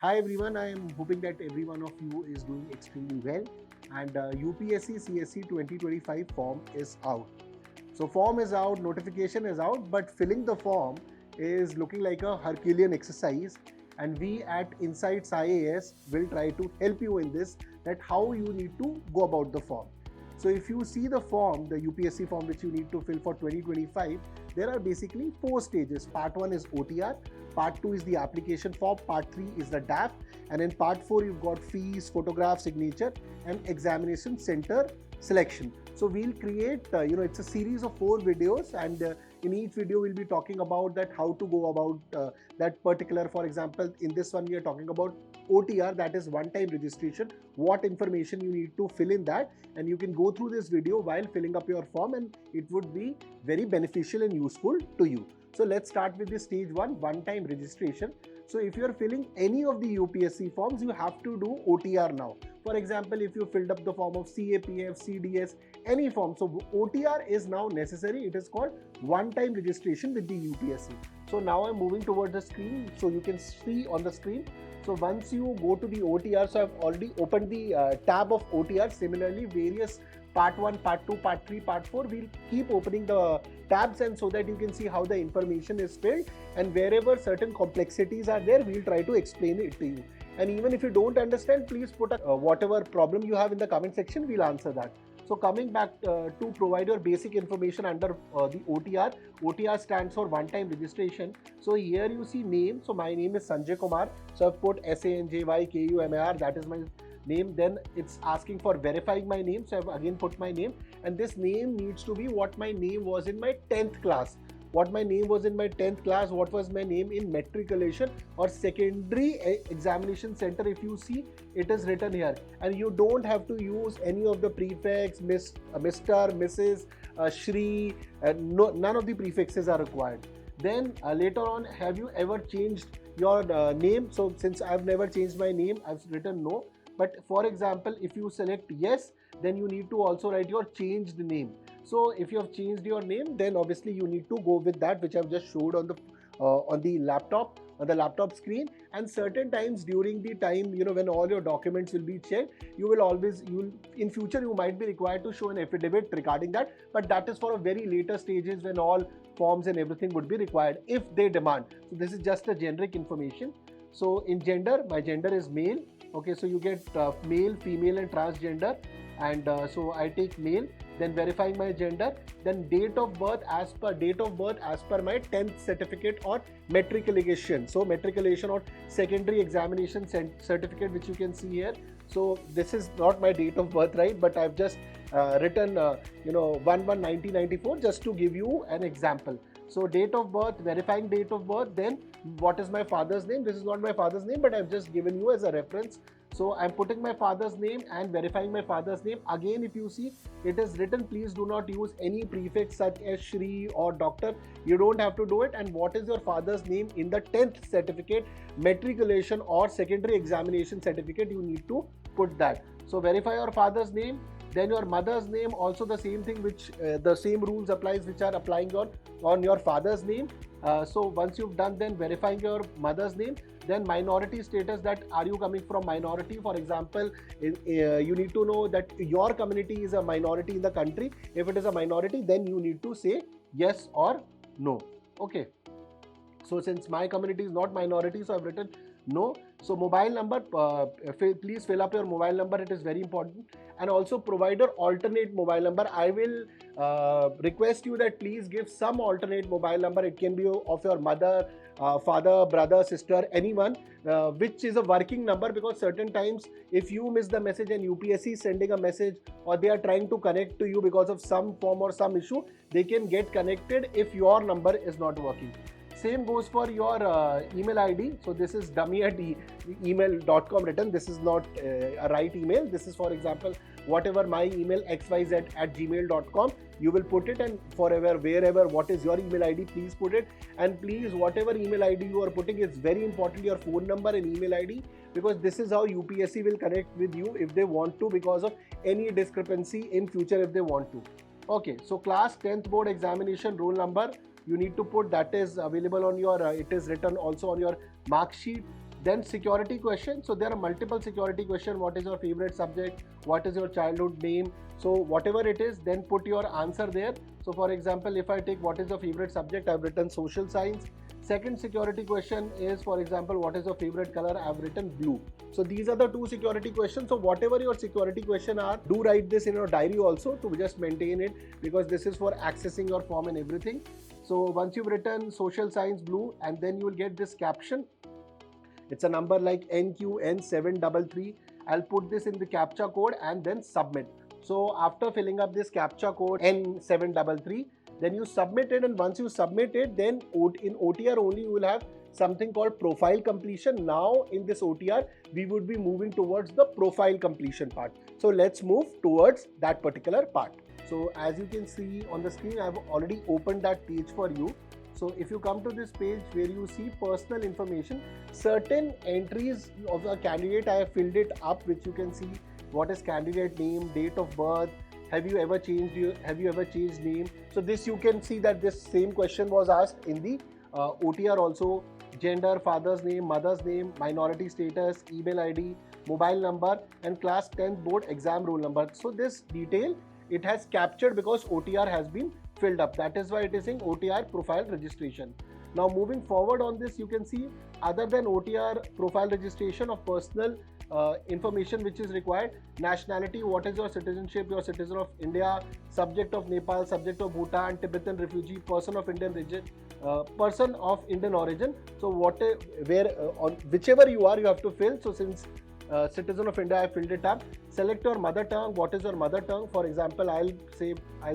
Hi everyone, I am hoping that every one of you is doing extremely well and UPSC CSC 2025 form is out. So form is out, notification is out, but filling the form is looking like a Herculean exercise, and we at Insights IAS will try to help you in this, that how you need to go about the form. So if you see the form, the UPSC form which you need to fill for 2025, there are basically four stages. Part 1 is OTR, part 2 is the application form, part 3 is the DAP, and in part 4 you've got fees, photograph, signature, and examination center selection. So we'll create, it's a series of 4 videos, and in each video we'll be talking about that how to go about that particular. For example, in this one we are talking about OTR, that is one time registration, what information you need to fill in that, and you can go through this video while filling up your form, and it would be very beneficial and useful to you. So let's start with the stage 1, one time registration. So if you are filling any of the UPSC forms, you have to do OTR now. For example, if you filled up the form of CAPF, CDS, any form, so OTR is now necessary. It is called one-time registration with the UPSC. So now I'm moving towards the screen, so you can see on the screen. So once you go to the OTR, so I've already opened the tab of OTR. Similarly, various part 1, part 2, part 3, part 4, we'll keep opening the tabs, and so that you can see how the information is filled, and wherever certain complexities are there, we'll try to explain it to you. And even if you don't understand, please put whatever problem you have in the comment section, we'll answer that. So coming back to provide your basic information under the OTR. OTR stands for one time registration. So here you see name. So my name is Sanjay Kumar. So I've put SANJYKUMAR, that is my name. Then it's asking for verifying my name, so I've again put my name, and this name needs to be what my name was in my 10th class. What my name was in my 10th class, what was my name in matriculation or secondary examination center. If you see, it is written here, and you don't have to use any of the prefix, Mr., Mrs., Shri, none of the prefixes are required. Then later on, have you ever changed your name? So since I've never changed my name, I've written no. But for example, if you select yes, then you need to also write your changed name. So if you have changed your name, then obviously you need to go with that, which I've just showed on the laptop screen. And certain times during the time, when all your documents will be checked, in future you might be required to show an affidavit regarding that, but that is for a very later stages when all forms and everything would be required if they demand. So this is just a generic information. So in gender, my gender is male. Okay, so you get male, female, and transgender, and so I take male. Then verifying my gender, then date of birth as per my 10th certificate or matriculation. So matriculation or secondary examination certificate, which you can see here. So this is not my date of birth, right? But I've just written 1/1/1994 just to give you an example. So date of birth, verifying date of birth, then what is my father's name? This is not my father's name, but I've just given you as a reference. So I'm putting my father's name and verifying my father's name. Again, if you see, it is written, please do not use any prefix such as Shri or Doctor. You don't have to do it. And what is your father's name in the 10th certificate, matriculation or secondary examination certificate, you need to put that. So verify your father's name. Then your mother's name, also the same thing, which the same rules applies which are applying on your father's name. So once you've done, then verifying your mother's name. Then minority status, that are you coming from minority? For example, you need to know that your community is a minority in the country. If it is a minority, then you need to say yes or no. Okay. So since my community is not minority, so I've written no. So mobile number, please fill up your mobile number. It is very important. And also provide your alternate mobile number. I will request you that please give some alternate mobile number. It can be of your mother, father, brother, sister, anyone, which is a working number, because certain times if you miss the message and UPSC is sending a message, or they are trying to connect to you because of some form or some issue, they can get connected if your number is not working. Same goes for your email ID. So this is dummy@email.com written. This is not a right email. This is, for example, whatever my email xyz@gmail.com, you will put it, and forever, wherever, what is your email ID, please put it. And please, whatever email ID you are putting, it's very important, your phone number and email ID, because this is how UPSC will connect with you if they want to, because of any discrepancy in future if they want to. Okay, so class 10th board examination roll number, you need to put, that is available on your, it is written also on your mark sheet. Then security question. So there are multiple security questions. What is your favorite subject? What is your childhood name? So whatever it is, then put your answer there. So for example, if I take what is your favorite subject, I've written social science. Second security question is, for example, what is your favorite color? I've written blue. So these are the two security questions. So whatever your security question are, do write this in your diary also to just maintain it, because this is for accessing your form and everything. So once you've written social science blue, and then you will get this caption. It's a number like NQN733. I'll put this in the CAPTCHA code and then submit. So after filling up this CAPTCHA code N733, then you submit it, and once you submit it, then in OTR only you will have something called profile completion. Now in this OTR, we would be moving towards the profile completion part. So let's move towards that particular part. So as you can see on the screen, I've already opened that page for you. So if you come to this page where you see personal information, certain entries of the candidate, I have filled it up, which you can see what is candidate name, date of birth, have you ever changed name. So this you can see that this same question was asked in the OTR also. Gender, father's name, mother's name, minority status, email ID, mobile number, and class 10th board exam roll number. So this detail it has captured because OTR has been filled up. That is why it is in OTR profile registration. Now moving forward on this, you can see other than OTR profile registration of personal information which is required: nationality, what is your citizenship, you're a citizen of India, subject of Nepal, subject of Bhutan, Tibetan refugee, person of Indian origin. So on whichever you are, you have to fill. So since citizen of India, I filled it up. Select your mother tongue. What is your mother tongue? For example, I'll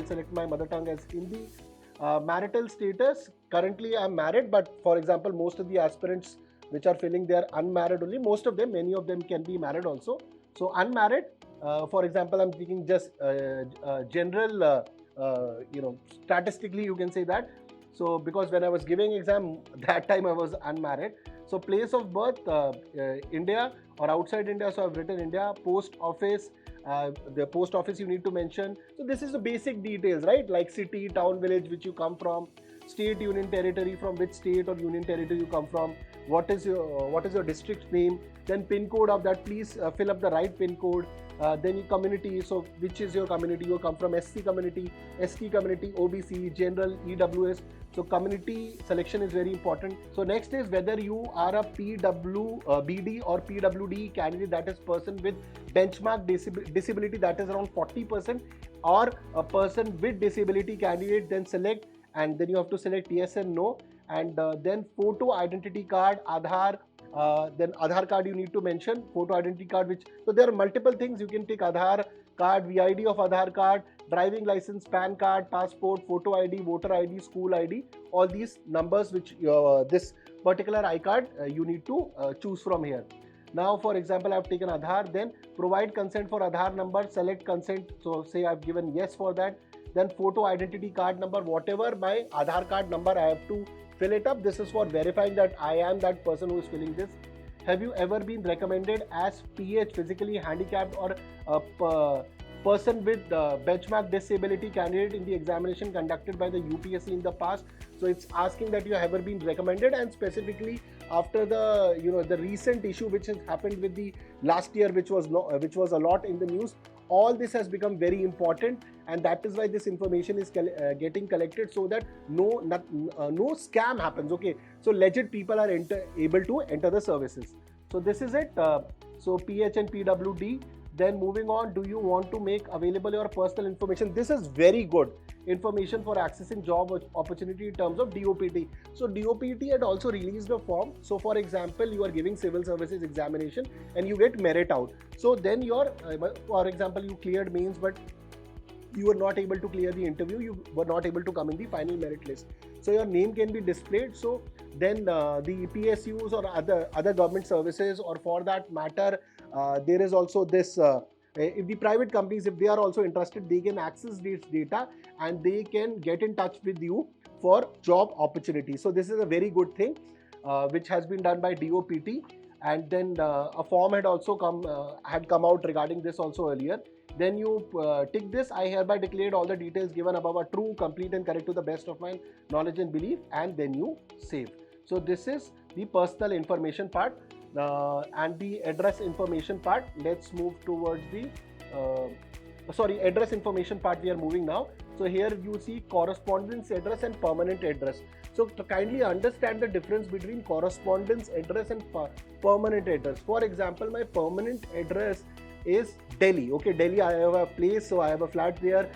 select my mother tongue as Hindi. Marital status, currently I'm married, but for example, most of the aspirants which are filling, they are unmarried only. Most of them, many of them can be married also. So unmarried, for example, I'm taking just general, statistically you can say that. So because when I was giving exam, that time I was unmarried. So place of birth, India or outside India. So I've written India. Post office, the post office you need to mention. So this is the basic details, right? Like city, town, village which you come from, state, union territory, from which state or union territory you come from. What is your district name? Then pin code of that. Please fill up the right pin code. Then your community. So which is your community? You come from SC community, ST community, OBC, general, EWS. So community selection is very important. So next is whether you are a BD or PWD candidate, that is person with benchmark disability, that is around 40%, or a person with disability candidate. Then select, and then you have to select yes and no. And then photo identity card, Aadhaar, then Aadhaar card you need to mention, photo identity card, so there are multiple things you can take: Aadhaar card, VID of Aadhaar card, driving license, PAN card, passport, photo ID, voter ID, school ID, all these numbers which this particular iCard you need to choose from here. Now for example, I have taken Aadhaar, then provide consent for Aadhaar number, select consent, so say I have given yes for that. Then photo identity card number, whatever my Aadhaar card number, I have to fill it up. This is for verifying that I am that person who is filling this. Have you ever been recommended as PH, physically handicapped, or a person with benchmark disability candidate in the examination conducted by the UPSC in the past? So it's asking that you have ever been recommended, and specifically after the recent issue which has happened with the last year, which was a lot in the news. All this has become very important, and that is why this information is getting collected, so that no scam happens. Okay, so legit people are able to enter the services. So this is it. So PH and PWD. Then moving on, do you want to make available your personal information? This is very good information for accessing job opportunity in terms of DOPT. So DOPT had also released a form. So for example, you are giving civil services examination and you get merit out. So then for example, you cleared mains, but you were not able to clear the interview, you were not able to come in the final merit list. So your name can be displayed. So then the PSUs or other government services, or for that matter, there is also this, if the private companies, if they are also interested, they can access this data and they can get in touch with you for job opportunity. So this is a very good thing which has been done by DOPT. And then a form had also come out regarding this also earlier. Then you tick this: I hereby declared all the details given above are true, complete and correct to the best of my knowledge and belief, and then you save. So this is the personal information part. And the address information part, let's move towards the address information part we are moving now. So here you see correspondence address and permanent address. So to kindly understand the difference between correspondence address and permanent address. For example, my permanent address is Delhi. Okay, Delhi, I have a place, so I have a flat there.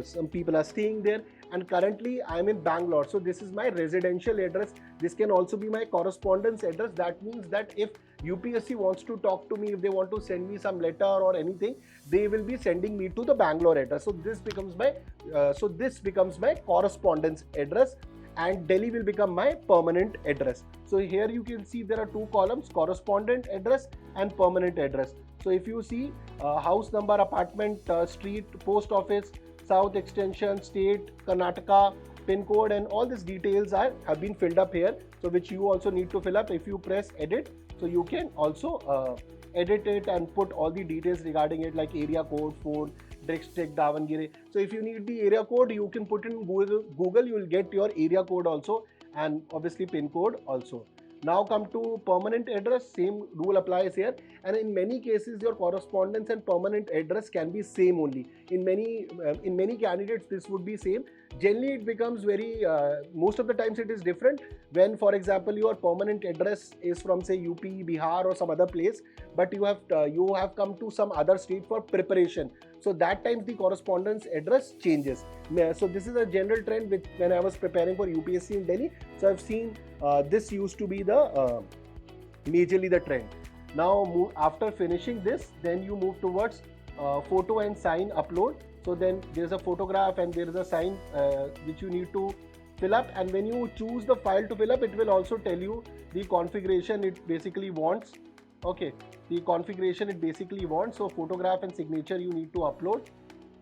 Some people are staying there, and currently I am in Bangalore. So this is my residential address. This can also be my correspondence address. That means that if UPSC wants to talk to me, if they want to send me some letter or anything, they will be sending me to the Bangalore address. So this becomes my correspondence address, and Delhi will become my permanent address. So here you can see there are two columns: correspondent address and permanent address. So if you see house number, apartment, street, post office, south extension, state, Karnataka, pin code, and all these details have been filled up here. So which you also need to fill up. If you press edit, so you can also edit it and put all the details regarding it, like area code, phone, district, Davangere. So if you need the area code, you can put in Google, you will get your area code also, and obviously pin code also. Now come to permanent address, same rule applies here, and in many cases your correspondence and permanent address can be same only. In many candidates this would be same. Generally it becomes very most of the times it is different when, for example, your permanent address is from say UP, Bihar or some other place, but you have come to some other state for preparation. So that times the correspondence address changes. So this is a general trend which when I was preparing for UPSC in Delhi, so I've seen this used to be the majorly the trend. Now after finishing this, then you move towards photo and sign upload. So then there's a photograph and there is a sign which you need to fill up, and when you choose the file to fill up, it will also tell you the configuration it basically wants. Okay, the configuration it basically wants. So photograph and signature you need to upload.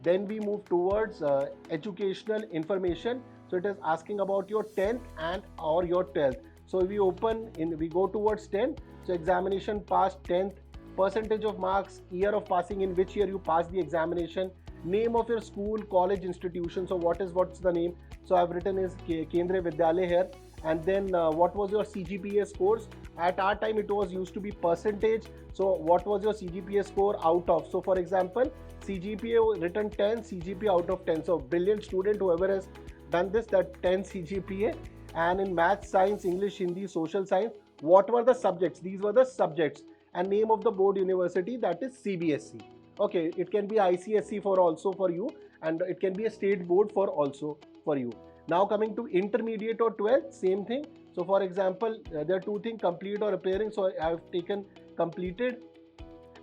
Then we move towards educational information. So it is asking about your 10th and or your 12th. So we go towards 10th. So examination passed 10th, percentage of marks, year of passing, in which year you passed the examination, name of your school, college, institution. So what's the name? So I've written is Kendriya Vidyalaya here. And then what was your CGPA scores? At our time it was used to be percentage. So what was your CGPA score out of? So for example, CGPA written 10, CGPA out of 10. So brilliant student whoever has done this, that 10 CGPA. And in math, science, English, Hindi, social science, what were the subjects? These were the subjects. And name of the board university, that is CBSE. Okay, it can be ICSE for you, and it can be a state board for you. Now coming to intermediate or 12th, same thing. So for example, there are two things, complete or appearing. So I have taken completed,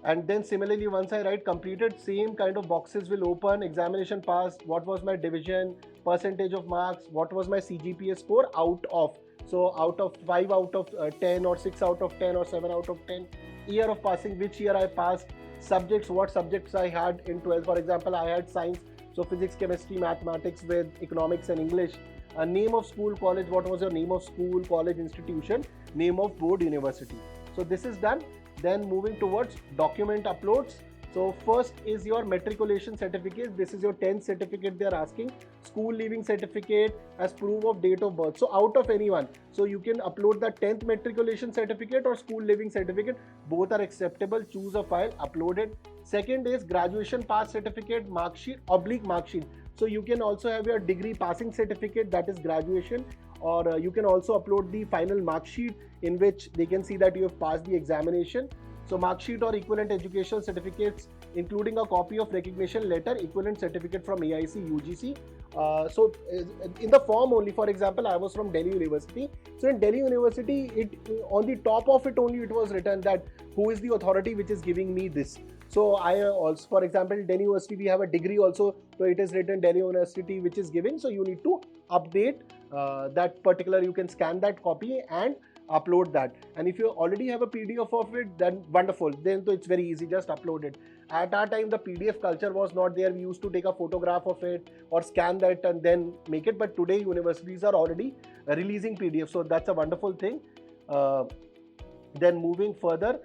and then similarly once I write completed, same kind of boxes will open. Examination passed, what was my division, percentage of marks, what was my CGPA score out of. So out of 5 out of 10 or 6 out of 10 or 7 out of 10. Year of passing, which year I passed. Subjects, what subjects I had in 12th. For example, I had science, so physics, chemistry, mathematics with economics and English. Name of school, college, what was your name of school, college, institution, name of board, university. So this is done. Then moving towards document uploads. So first is your matriculation certificate. This is your 10th certificate they are asking. School leaving certificate as proof of date of birth. So out of anyone. So you can upload the 10th matriculation certificate or school leaving certificate. Both are acceptable. Choose a file, upload it. Second is graduation pass certificate, mark sheet, / mark sheet. So you can also have your degree passing certificate, that is graduation, or you can also upload the final mark sheet in which they can see that you have passed the examination. So mark sheet or equivalent educational certificates, including a copy of recognition letter, equivalent certificate from AIC, UGC. So in the form only, for example, I was from Delhi University. So in Delhi University, on the top of it only it was written that who is the authority which is giving me this. So I also, for example, Delhi University, we have a degree also. So it is written Delhi University which is giving. So you need to update that particular, you can scan that copy and upload that. And if you already have a PDF of it, then wonderful, then so it's very easy, just upload it. At our time the PDF culture was not there. We used to take a photograph of it or scan that and then make it, but today universities are already releasing PDF, so that's a wonderful thing. Then moving further,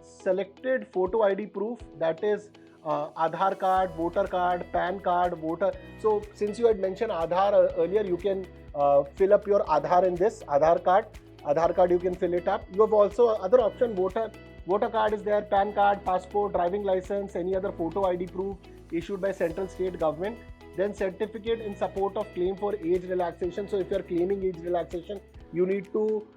selected photo ID proof, that is Aadhaar card, voter card, PAN card, voter. So since you had mentioned Aadhaar earlier, you can fill up your Aadhaar in this Aadhaar card. Aadhaar card, you can fill it up. You have also other option, voter card is there, PAN card, passport, driving license, any other photo ID proof issued by central state government. Then certificate in support of claim for age relaxation. So if you are claiming age relaxation, you need to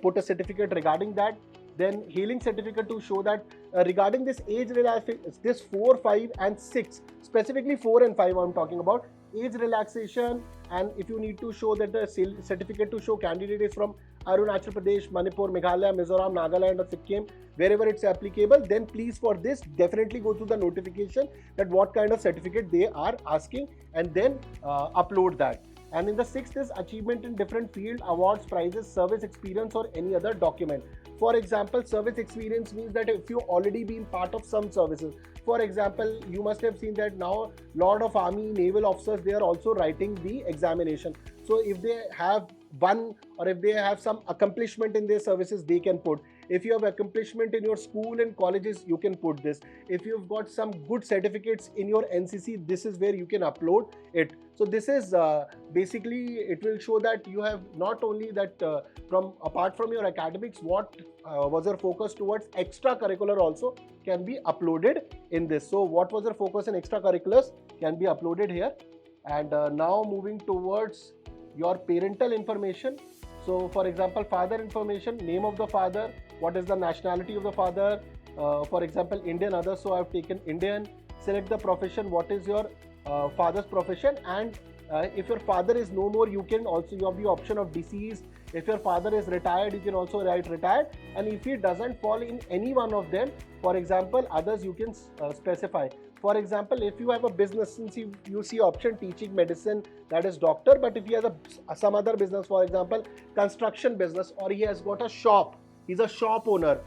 put a certificate regarding that. Then healing certificate to show that regarding this age relaxation, this 4, 5 and 6, specifically 4 and 5 I'm talking about, age relaxation. And if you need to show that the certificate to show candidate is from Arunachal Pradesh, Manipur, Meghalaya, Mizoram, Nagaland or Sikkim, wherever it's applicable, then please for this definitely go to the notification that what kind of certificate they are asking, and then upload that. And in the 6th is achievement in different field, awards, prizes, service experience or any other document. For example, service experience means that if you already been part of some services. For example, you must have seen that now lot of army, naval officers, they are also writing the examination. So if they have one or if they have some accomplishment in their services, they can put. If you have accomplishment in your school and colleges, you can put this. If you've got some good certificates in your NCC, this is where you can upload it. So this is basically, it will show that you have not only that apart from your academics, what was your focus towards extracurricular also can be uploaded in this. So what was your focus in extracurriculars can be uploaded here. And now moving towards your parental information. So for example, father information, name of the father, what is the nationality of the father, for example, Indian others, so I have taken Indian. Select the profession, what is your father's profession, and if your father is no more, you can also, you have the option of deceased. If your father is retired, you can also write retired, and if he doesn't fall in any one of them, for example, others you can specify. For example, if you have a business, since you see option teaching, medicine, that is doctor, but if he has some other business, for example, construction business, or he has got a shop, he's a shop owner,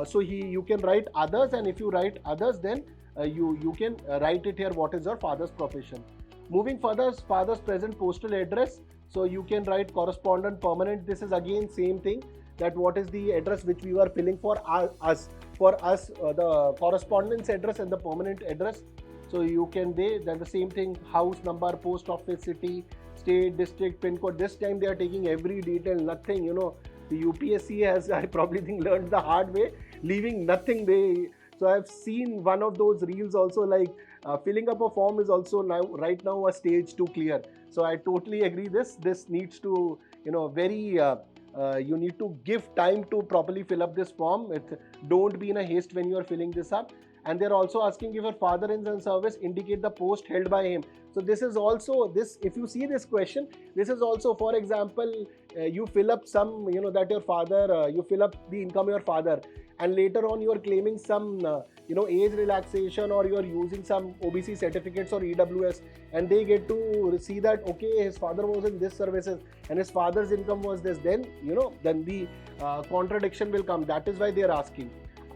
so you can write others, and if you write others, then you can write it here, what is your father's profession. Moving further, father's present postal address, so you can write correspondent, permanent. This is again same thing, that what is the address which we were filling for us. For us, the correspondence address and the permanent address. So you can then the same thing, house number, post office, city, state, district, pin code. This time they are taking every detail, nothing, the UPSC has, I probably think, learned the hard way, leaving nothing. So I've seen one of those reels also, like filling up a form is also right now a stage to clear. So I totally agree. This needs to, you need to give time to properly fill up this form. Don't be in a haste when you are filling this up. And they're also asking if your father is in service, indicate the post held by him. So this is also, if you see this question, this is also, for example, you fill up some, that your father, you fill up the income of your father, and later on you are claiming some, age relaxation, or you are using some OBC certificates or EWS, and they get to see that, okay, his father was in this services and his father's income was this, then, then the contradiction will come. That is why they are asking.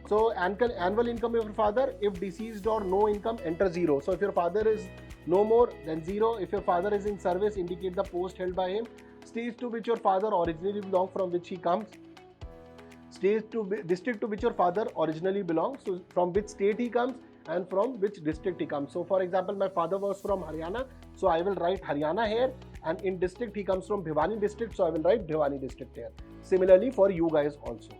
So annual income of your father, if deceased or no income, enter 0. So if your father is no more, then 0. If your father is in service, indicate the post held by him. State to which your father originally belongs, from which he comes. State to district to which your father originally belongs, so from which state he comes and from which district he comes. So for example, my father was from Haryana, so I will write Haryana here, and in district he comes from Bhiwani district, so I will write Bhiwani district here. Similarly for you guys also.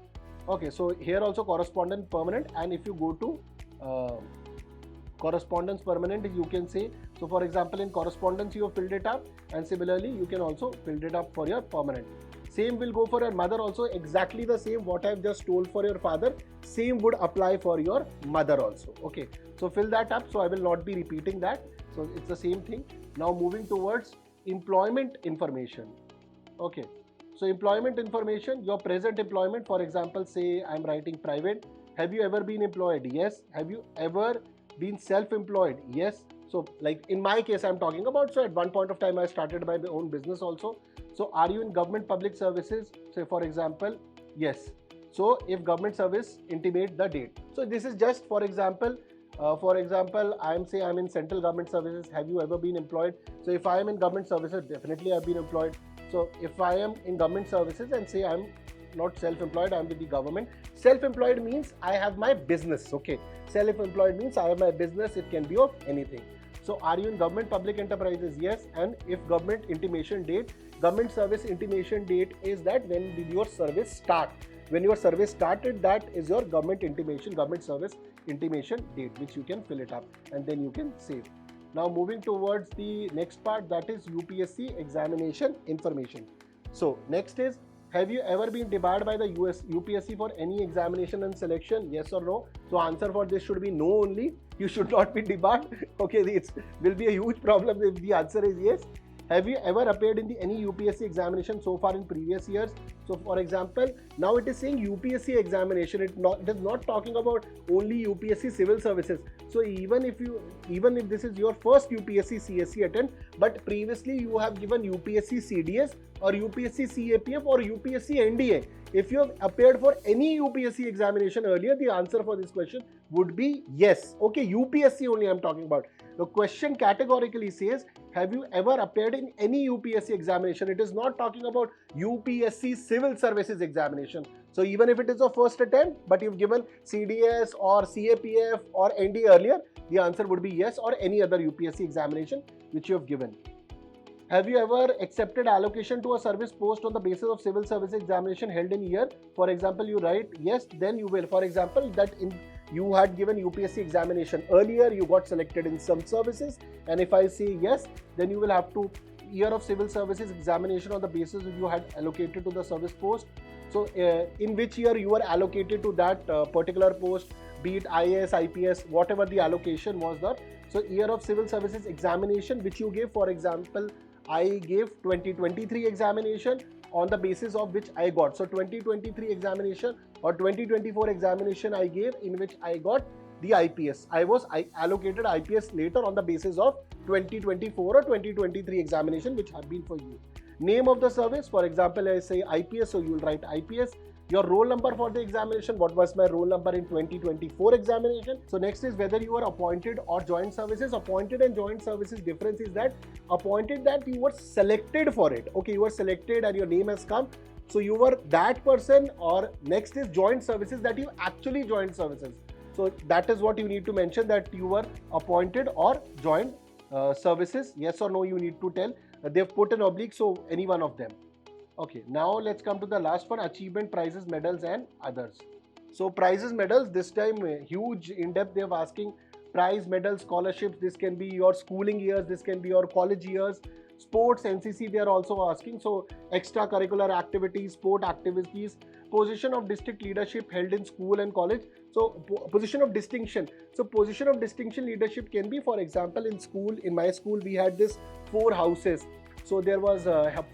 Okay, so here also correspondence permanent, and if you go to correspondence permanent, you can say, so for example, in correspondence you have filled it up, and similarly you can also fill it up for your permanent. Same will go for your mother also, exactly the same what I have just told for your father, same would apply for your mother also. Okay, so fill that up, so I will not be repeating that, so it's the same thing. Now moving towards employment information. Okay, so employment information, your present employment, for example, say I am writing private. Have you ever been employed? Yes. Have you ever been self-employed? Yes. So like in my case I'm talking about, so at one point of time I started my own business also. So are you in government public services? Say for example, yes. So if government service, intimate the date. So this is just for example, I'm in central government services. Have you ever been employed? So if I am in government services, definitely I've been employed. So if I am in government services and say I'm not self-employed, I'm with the government. Self-employed means I have my business. Okay. Self-employed means I have my business. It can be of anything. So are you in government public enterprises? Yes. And if government intimation date, government service intimation date is that when did your service start? When your service started, that is your government intimation, government service intimation date, which you can fill it up and then you can save. Now moving towards the next part, that is UPSC examination information. So next is, have you ever been debarred by the UPSC for any examination and selection? Yes or no? So answer for this should be no only. You should not be debarred. Okay, it will be a huge problem if the answer is yes. Have you ever appeared in any UPSC examination so far in previous years? So for example, now it is saying UPSC examination. It is not talking about only UPSC Civil Services. So even if this is your first UPSC CSE attempt, but previously you have given UPSC CDS or UPSC CAPF or UPSC NDA, if you have appeared for any UPSC examination earlier, the answer for this question would be yes. Okay, UPSC only I am talking about. The question categorically says, have you ever appeared in any UPSC examination? It is not talking about UPSC Civil Services Examination. So even if it is your first attempt, but you've given CDS or CAPF or ND earlier, the answer would be yes, or any other UPSC examination which you have given. Have you ever accepted allocation to a service post on the basis of civil service examination held in year? For example, you write yes, then you will. For example, that you had given UPSC examination earlier, you got selected in some services, and if I say yes, then you will have to year of civil services examination on the basis if you had allocated to the service post. So in which year you were allocated to that particular post, be it IAS, IPS, whatever the allocation was there. So year of civil services examination which you gave, for example, I gave 2023 examination on the basis of which I got. So 2023 examination or 2024 examination I gave, in which I got the IPS. I allocated IPS later on the basis of 2024 or 2023 examination which have been for you. Name of the service, for example, I say IPS, so you will write IPS. Your roll number for the examination, what was my roll number in 2024 examination. So next is whether you are appointed or joint services. Appointed and joint services difference is that appointed, that you were selected for it. Okay, you were selected and your name has come. So you were that person. Or next is joint services, that you actually joined services. So that is what you need to mention, that you were appointed or joined services. Yes or no you need to tell. They've put an oblique, so any one of them. Okay, now let's come to the last one, achievement, prizes, medals and others. So prizes, medals, this time huge in-depth they're asking prize, medals, scholarships. This can be your schooling years, this can be your college years. Sports, NCC they are also asking. So extracurricular activities, sport activities, position of district leadership held in school and college. So position of distinction. So position of distinction leadership can be, for example, in school, in my school we had this 4 houses. So there was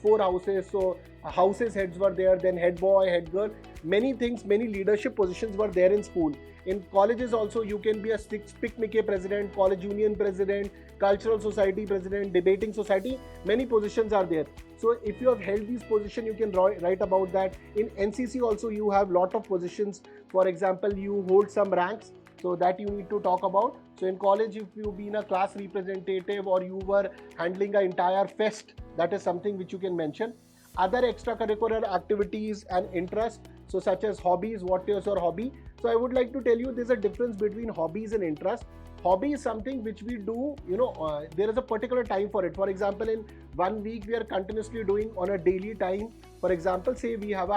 4 houses, so houses heads were there, then head boy, head girl, many things, many leadership positions were there in school. In colleges also you can be a picnic president, college union president, cultural society president, debating society, many positions are there. So if you have held these positions, you can write about that. In NCC also you have lot of positions. For example, you hold some ranks, so that you need to talk about. So in college, if you've been a class representative or you were handling an entire fest, that is something which you can mention. Other extracurricular activities and interests, so such as hobbies, what is your hobby? So I would like to tell you there's a difference between hobbies and interests. Hobby is something which we do, there is a particular time for it. For example, in 1 week, we are continuously doing on a daily time. For example, say we have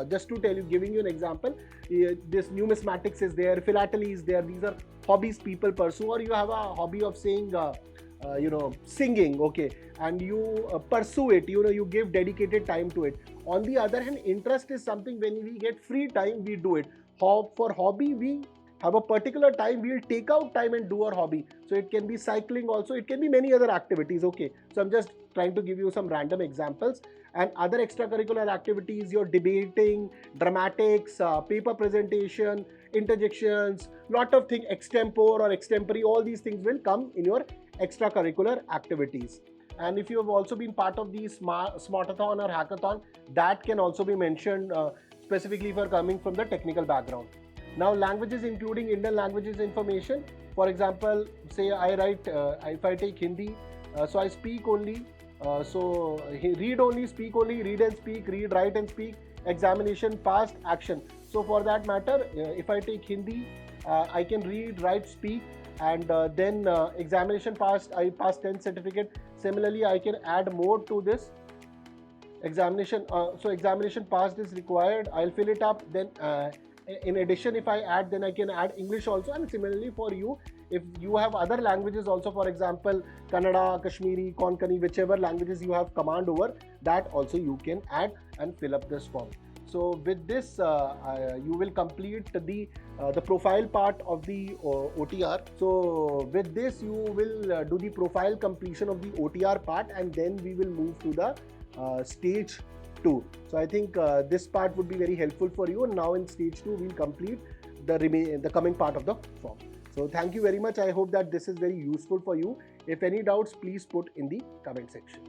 just to tell you, giving you an example, this numismatics is there, philately is there. These are hobbies people pursue. Or you have a hobby of saying, singing, okay, and you pursue it, you give dedicated time to it. On the other hand, interest is something when we get free time, we do it. For hobby, we have a particular time, we'll take out time and do our hobby. So it can be cycling also, it can be many other activities, okay. So I'm just trying to give you some random examples. And other extracurricular activities, your debating, dramatics, paper presentation, interjections, lot of things, extempore or extempore, all these things will come in your extracurricular activities. And if you have also been part of the smartathon or hackathon, that can also be mentioned specifically for coming from the technical background. Now languages including Indian languages information. For example, say I write, if I take Hindi, so I speak only, so read only, speak only, read and speak, read, write and speak, examination, past, action. So for that matter, if I take Hindi, I can read, write, speak, and then examination passed, I passed 10 certificate. Similarly, I can add more to this examination. So examination passed is required, I'll fill it up. Then in addition, if I add, then I can add English also. And similarly for you, if you have other languages also, for example Kannada, Kashmiri, Konkani, whichever languages you have command over, that also you can add and fill up this form. So with this, you will complete the profile part of the OTR. So with this, you will do the profile completion of the OTR part, and then we will move to the stage 2. So I think this part would be very helpful for you. And now in stage 2, we'll complete the coming part of the form. So thank you very much. I hope that this is very useful for you. If any doubts, please put in the comment section.